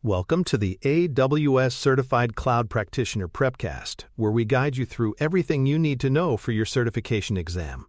Welcome to the AWS Certified Cloud Practitioner Prepcast, where we guide you through everything you need to know for your certification exam.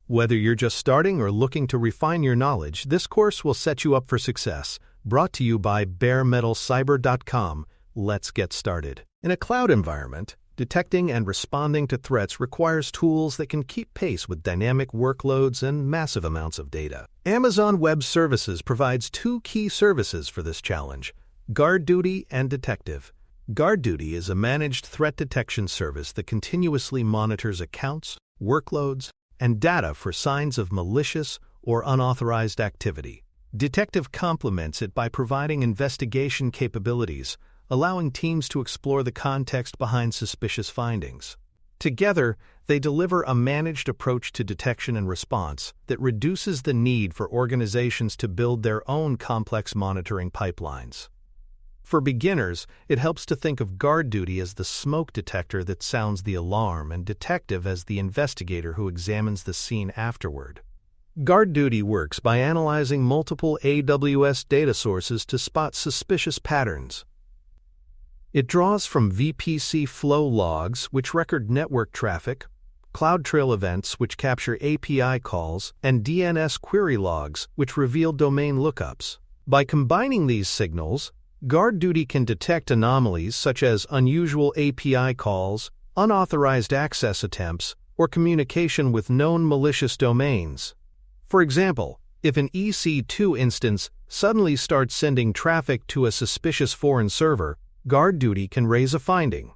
Whether you're just starting or looking to refine your knowledge, this course will set you up for success. Brought to you by baremetalcyber.com. Let's get started. In a cloud environment, detecting and responding to threats requires tools that can keep pace with dynamic workloads and massive amounts of data. Amazon Web Services provides two key services for this challenge: GuardDuty and Detective. GuardDuty is a managed threat detection service that continuously monitors accounts, workloads, and data for signs of malicious or unauthorized activity. Detective complements it by providing investigation capabilities, allowing teams to explore the context behind suspicious findings. Together, they deliver a managed approach to detection and response that reduces the need for organizations to build their own complex monitoring pipelines. For beginners, it helps to think of GuardDuty as the smoke detector that sounds the alarm and Detective as the investigator who examines the scene afterward. GuardDuty works by analyzing multiple AWS data sources to spot suspicious patterns. It draws from VPC flow logs, which record network traffic, CloudTrail events, which capture API calls, and DNS query logs, which reveal domain lookups. By combining these signals, GuardDuty can detect anomalies such as unusual API calls, unauthorized access attempts, or communication with known malicious domains. For example, if an EC2 instance suddenly starts sending traffic to a suspicious foreign server, GuardDuty can raise a finding.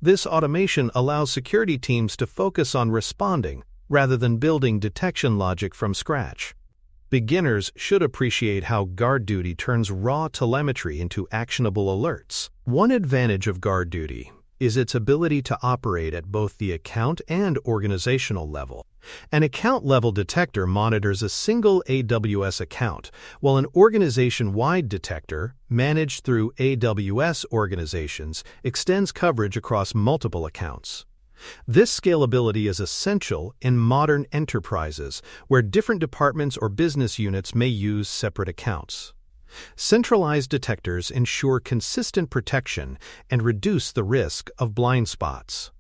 This automation allows security teams to focus on responding rather than building detection logic from scratch. Beginners should appreciate how GuardDuty turns raw telemetry into actionable alerts. One advantage of GuardDuty is its ability to operate at both the account and organizational level. An account-level detector monitors a single AWS account, while an organization-wide detector, managed through AWS organizations, extends coverage across multiple accounts. This scalability is essential in modern enterprises, where different departments or business units may use separate accounts. Centralized detectors ensure consistent protection and reduce the risk of blind spots.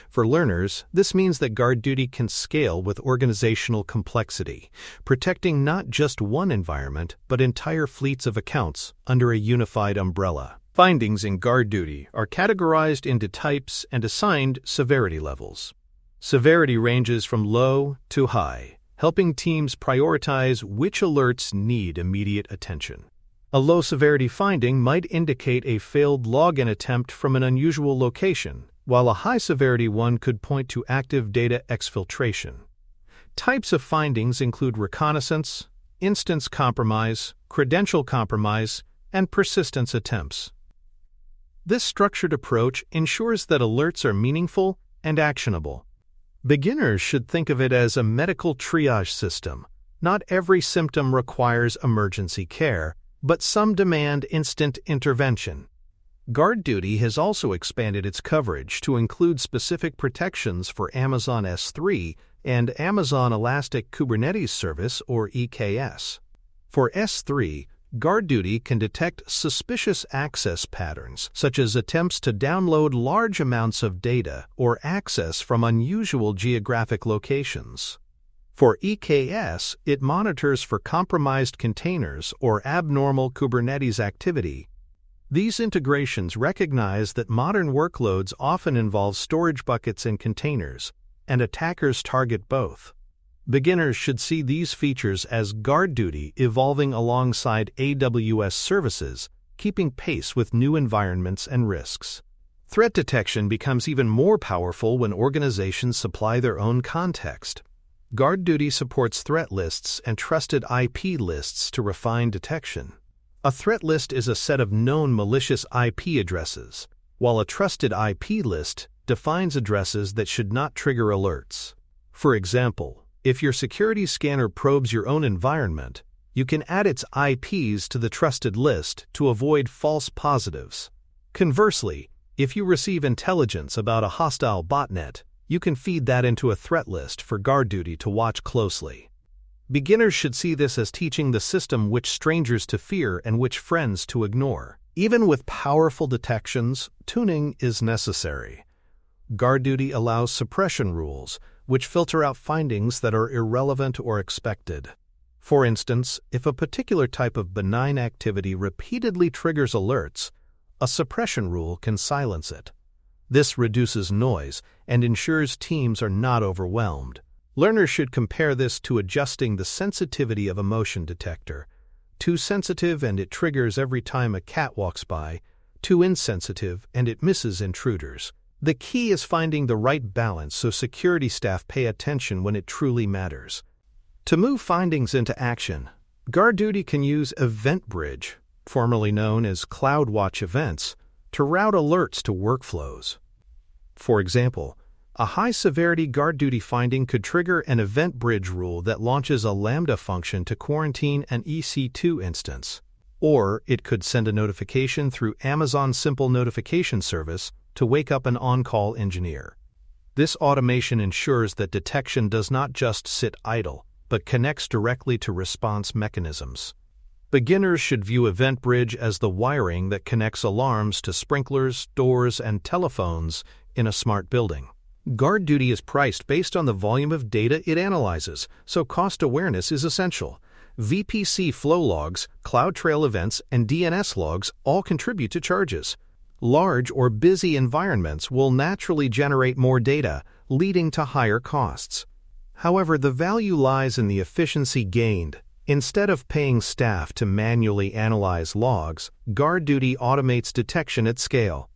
For learners, this means that GuardDuty can scale with organizational complexity, protecting not just one environment but entire fleets of accounts under a unified umbrella. Findings in GuardDuty are categorized into types and assigned severity levels. Severity ranges from low to high, helping teams prioritize which alerts need immediate attention. A low-severity finding might indicate a failed login attempt from an unusual location, while a high-severity one could point to active data exfiltration. Types of findings include reconnaissance, instance compromise, credential compromise, and persistence attempts. This structured approach ensures that alerts are meaningful and actionable. Beginners should think of it as a medical triage system. Not every symptom requires emergency care, but some demand instant intervention. GuardDuty has also expanded its coverage to include specific protections for Amazon S3 and Amazon Elastic Kubernetes Service, or EKS. For S3, GuardDuty can detect suspicious access patterns, such as attempts to download large amounts of data or access from unusual geographic locations. For EKS, it monitors for compromised containers or abnormal Kubernetes activity. These integrations recognize that modern workloads often involve storage buckets and containers, and attackers target both. Beginners should see these features as GuardDuty evolving alongside AWS services, keeping pace with new environments and risks. Threat detection becomes even more powerful when organizations supply their own context. GuardDuty supports threat lists and trusted IP lists to refine detection. A threat list is a set of known malicious IP addresses, while a trusted IP list defines addresses that should not trigger alerts. For example, if your security scanner probes your own environment, you can add its IPs to the trusted list to avoid false positives. Conversely, if you receive intelligence about a hostile botnet, you can feed that into a threat list for GuardDuty to watch closely. Beginners should see this as teaching the system which strangers to fear and which friends to ignore. Even with powerful detections, tuning is necessary. GuardDuty allows suppression rules, which filter out findings that are irrelevant or expected. For instance, if a particular type of benign activity repeatedly triggers alerts, a suppression rule can silence it. This reduces noise and ensures teams are not overwhelmed. Learners should compare this to adjusting the sensitivity of a motion detector. Too sensitive and it triggers every time a cat walks by, too insensitive and it misses intruders. The key is finding the right balance so security staff pay attention when it truly matters. To move findings into action, GuardDuty can use Event Bridge, formerly known as CloudWatch events, to route alerts to workflows. For example, a high-severity GuardDuty finding could trigger an Event Bridge rule that launches a Lambda function to quarantine an EC2 instance. Or it could send a notification through Amazon's Simple Notification Service to wake up an on-call engineer. This automation ensures that detection does not just sit idle, but connects directly to response mechanisms. Beginners should view Event Bridge as the wiring that connects alarms to sprinklers, doors, and telephones in a smart building. GuardDuty is priced based on the volume of data it analyzes, so cost awareness is essential. VPC flow logs, CloudTrail events, and DNS logs all contribute to charges. Large or busy environments will naturally generate more data, leading to higher costs. However, the value lies in the efficiency gained. Instead of paying staff to manually analyze logs, GuardDuty automates detection at scale.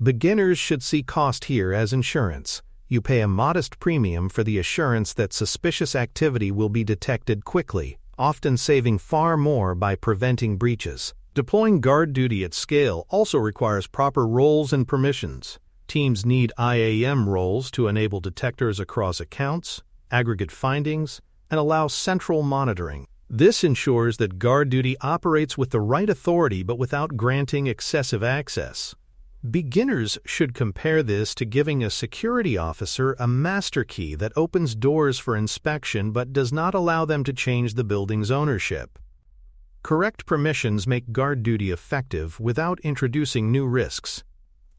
Beginners should see cost here as insurance. You pay a modest premium for the assurance that suspicious activity will be detected quickly, often saving far more by preventing breaches. Deploying GuardDuty at scale also requires proper roles and permissions. Teams need IAM roles to enable detectors across accounts, aggregate findings, and allow central monitoring. This ensures that GuardDuty operates with the right authority but without granting excessive access. Beginners should compare this to giving a security officer a master key that opens doors for inspection but does not allow them to change the building's ownership. Correct permissions make GuardDuty effective without introducing new risks.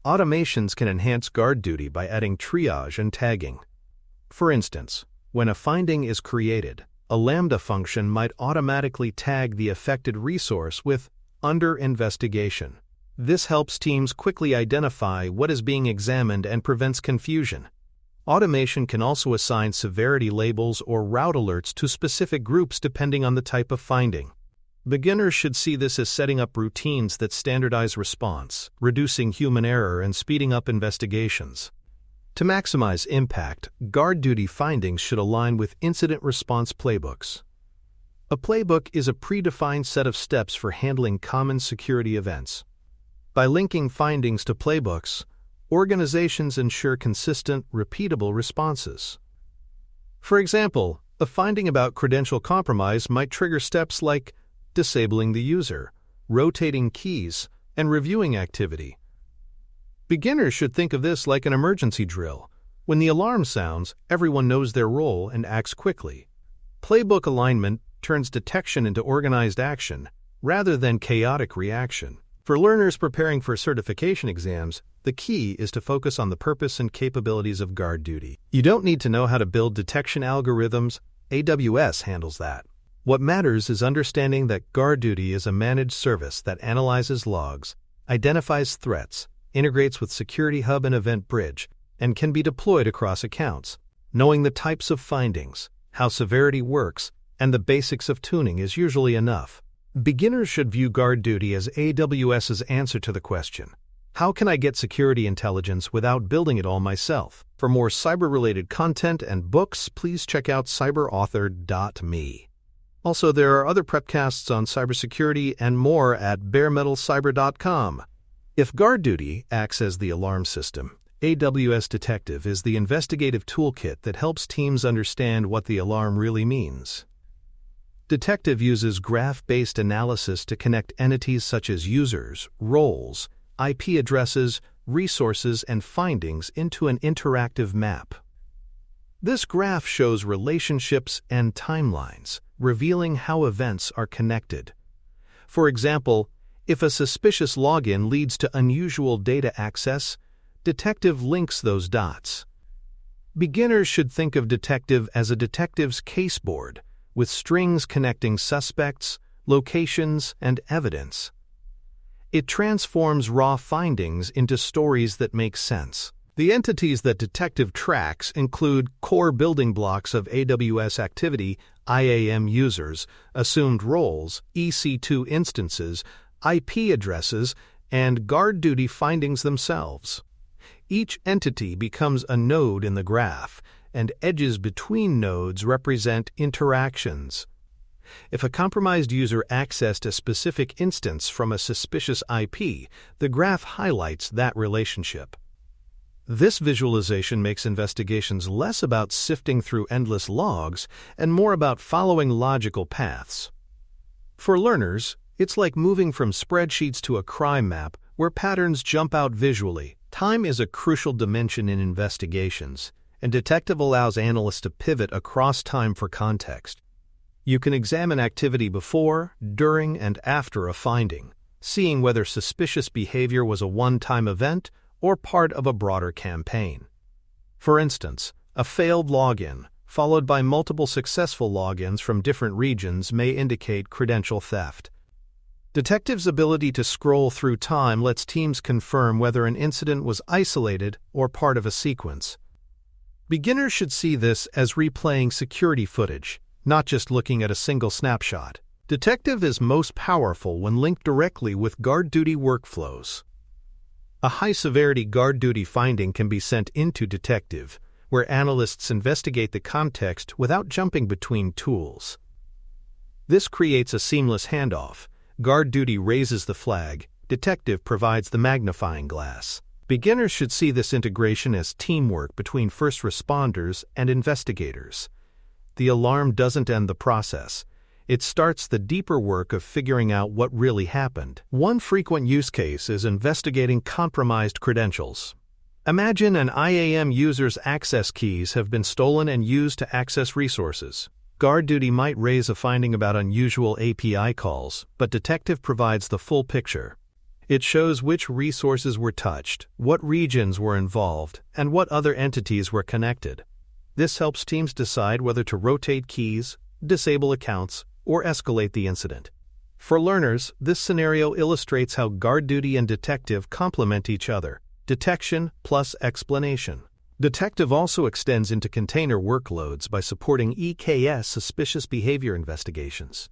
Automations can enhance GuardDuty by adding triage and tagging. For instance, when a finding is created, a Lambda function might automatically tag the affected resource with "under investigation." This helps teams quickly identify what is being examined and prevents confusion. Automation can also assign severity labels or route alerts to specific groups depending on the type of finding. Beginners should see this as setting up routines that standardize response, reducing human error and speeding up investigations. To maximize impact, GuardDuty findings should align with incident response playbooks. A playbook is a predefined set of steps for handling common security events. By linking findings to playbooks, organizations ensure consistent, repeatable responses. For example, a finding about credential compromise might trigger steps like disabling the user, rotating keys, and reviewing activity. Beginners should think of this like an emergency drill. When the alarm sounds, everyone knows their role and acts quickly. Playbook alignment turns detection into organized action rather than chaotic reaction. For learners preparing for certification exams, the key is to focus on the purpose and capabilities of GuardDuty. You don't need to know how to build detection algorithms. AWS handles that. What matters is understanding that GuardDuty is a managed service that analyzes logs, identifies threats, integrates with Security Hub and Event Bridge, and can be deployed across accounts. Knowing the types of findings, how severity works, and the basics of tuning is usually enough. Beginners should view GuardDuty as AWS's answer to the question, how can I get security intelligence without building it all myself? For more cyber-related content and books, please check out cyberauthor.me. Also, there are other prepcasts on cybersecurity and more at baremetalcyber.com. If GuardDuty acts as the alarm system, AWS Detective is the investigative toolkit that helps teams understand what the alarm really means. Detective uses graph-based analysis to connect entities such as users, roles, IP addresses, resources, and findings into an interactive map. This graph shows relationships and timelines, revealing how events are connected. For example, If a suspicious login leads to unusual data access, detective links those dots. Beginners should think of detective as a detective's caseboard, with strings connecting suspects, locations, and evidence. It transforms raw findings into stories that make sense. The entities that detective tracks include core building blocks of AWS activity, IAM users, assumed roles, EC2 instances, IP addresses, and GuardDuty findings themselves. Each entity becomes a node in the graph, and edges between nodes represent interactions. If a compromised user accessed a specific instance from a suspicious IP, the graph highlights that relationship. This visualization makes investigations less about sifting through endless logs and more about following logical paths. For learners, it's like moving from spreadsheets to a crime map where patterns jump out visually. Time is a crucial dimension in investigations, and detective allows analysts to pivot across time for context. You can examine activity before, during, and after a finding, seeing whether suspicious behavior was a one-time event or part of a broader campaign. For instance, a failed login, followed by multiple successful logins from different regions, may indicate credential theft. Detectives' ability to scroll through time lets teams confirm whether an incident was isolated or part of a sequence. Beginners should see this as replaying security footage, not just looking at a single snapshot. Detective is most powerful when linked directly with GuardDuty workflows. A high-severity GuardDuty finding can be sent into detective, where analysts investigate the context without jumping between tools. This creates a seamless handoff. GuardDuty raises the flag, detective provides the magnifying glass. Beginners should see this integration as teamwork between first responders and investigators. The alarm doesn't end the process. It starts the deeper work of figuring out what really happened. One frequent use case is investigating compromised credentials. Imagine an IAM user's access keys have been stolen and used to access resources. GuardDuty might raise a finding about unusual API calls, but detective provides the full picture. It shows which resources were touched, what regions were involved, and what other entities were connected. This helps teams decide whether to rotate keys, disable accounts, or escalate the incident. For learners, this scenario illustrates how GuardDuty and detective complement each other. Detection plus explanation. Detective also extends into container workloads by supporting EKS suspicious behavior investigations.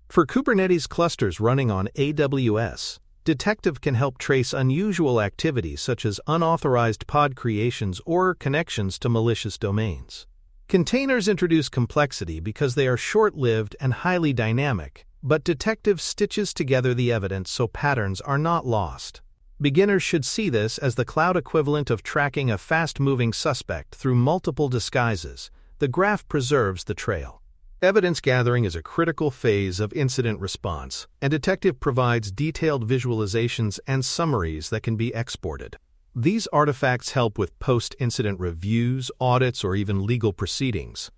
For Kubernetes clusters running on AWS, detective can help trace unusual activities such as unauthorized pod creations or connections to malicious domains. Containers introduce complexity because they are short-lived and highly dynamic, but detective stitches together the evidence so patterns are not lost. Beginners should see this as the cloud equivalent of tracking a fast-moving suspect through multiple disguises. The graph preserves the trail. Evidence gathering is a critical phase of incident response, and detective provides detailed visualizations and summaries that can be exported. These artifacts help with post-incident reviews, audits, or even legal proceedings.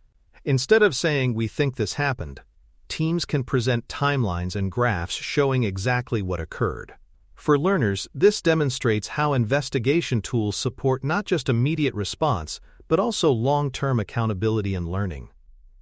Instead of saying, "We think this happened," teams can present timelines and graphs showing exactly what occurred. For learners, this demonstrates how investigation tools support not just immediate response, but also long-term accountability and learning.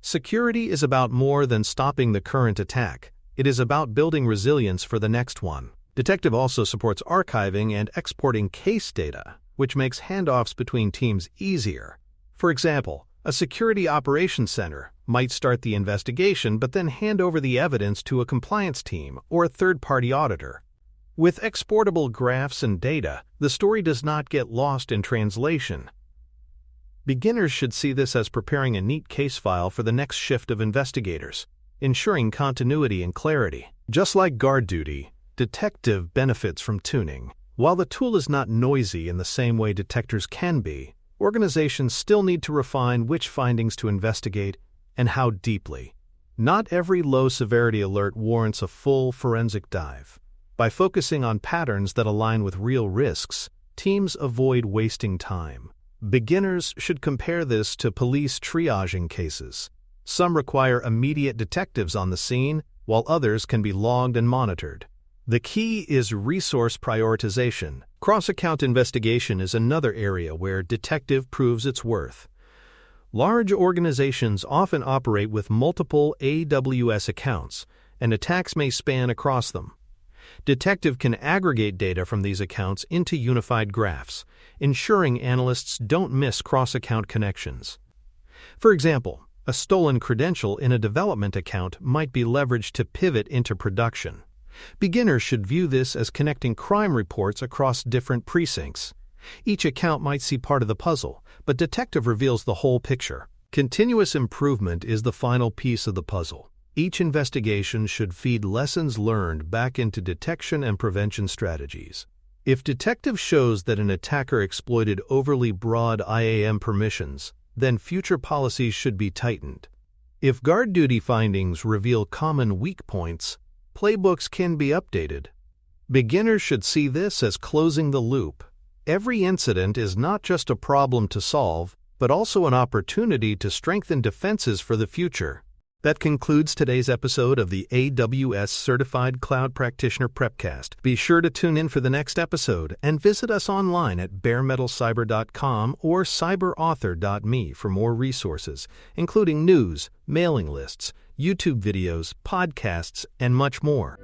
Security is about more than stopping the current attack. It is about building resilience for the next one. Detective also supports archiving and exporting case data, which makes handoffs between teams easier. For example, a security operations center might start the investigation but then hand over the evidence to a compliance team or a third-party auditor. With exportable graphs and data, the story does not get lost in translation. Beginners should see this as preparing a neat case file for the next shift of investigators, ensuring continuity and clarity. Just like GuardDuty, detective benefits from tuning. While the tool is not noisy in the same way detectors can be, organizations still need to refine which findings to investigate and how deeply. Not every low-severity alert warrants a full forensic dive. By focusing on patterns that align with real risks, teams avoid wasting time. Beginners should compare this to police triaging cases. Some require immediate detectives on the scene, while others can be logged and monitored. The key is resource prioritization. Cross-account investigation is another area where detective proves its worth. Large organizations often operate with multiple AWS accounts, and attacks may span across them. Detective can aggregate data from these accounts into unified graphs, ensuring analysts don't miss cross-account connections. For example, a stolen credential in a development account might be leveraged to pivot into production. Beginners should view this as connecting crime reports across different precincts. Each account might see part of the puzzle, but detective reveals the whole picture. Continuous improvement is the final piece of the puzzle. Each investigation should feed lessons learned back into detection and prevention strategies. If detective shows that an attacker exploited overly broad IAM permissions, then future policies should be tightened. If GuardDuty findings reveal common weak points, playbooks can be updated. Beginners should see this as closing the loop. Every incident is not just a problem to solve, but also an opportunity to strengthen defenses for the future. That concludes today's episode of the AWS Certified Cloud Practitioner Prepcast. Be sure to tune in for the next episode and visit us online at baremetalcyber.com or cyberauthor.me for more resources, including news, mailing lists, YouTube videos, podcasts, and much more.